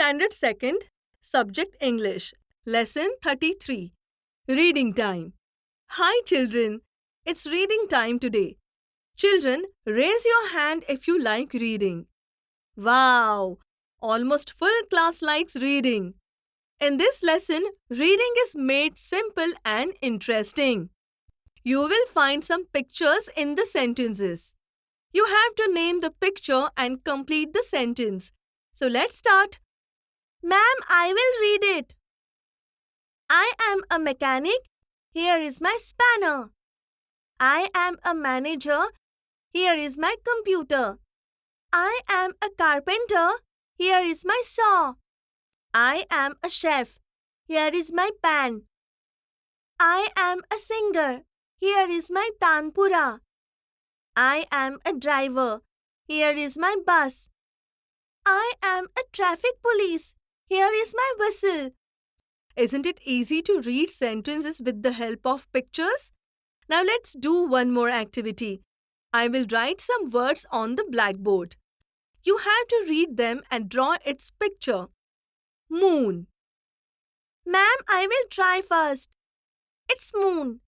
Standard 2nd, Subject English, Lesson 33. Reading Time. Hi children, it's reading time today. Children, raise your hand if you like reading. Wow, almost full class likes reading. In this lesson, reading is made simple and interesting. You will find some pictures in the sentences. You have to name the picture and complete the sentence. So let's start. Ma'am, I will read it. I am a mechanic. Here is my spanner. I am a manager. Here is my computer. I am a carpenter. Here is my saw. I am a chef. Here is my pan. I am a singer. Here is my tanpura. I am a driver. Here is my bus. I am a traffic police. Here is my whistle. Isn't it easy to read sentences with the help of pictures? Now let's do one more activity. I will write some words on the blackboard. You have to read them and draw its picture. Moon. Ma'am, I will try first. It's moon.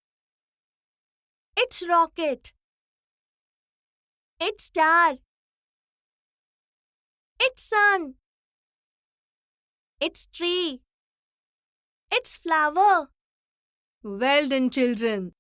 It's rocket. It's star. It's sun. It's tree. It's flower. Well done, children.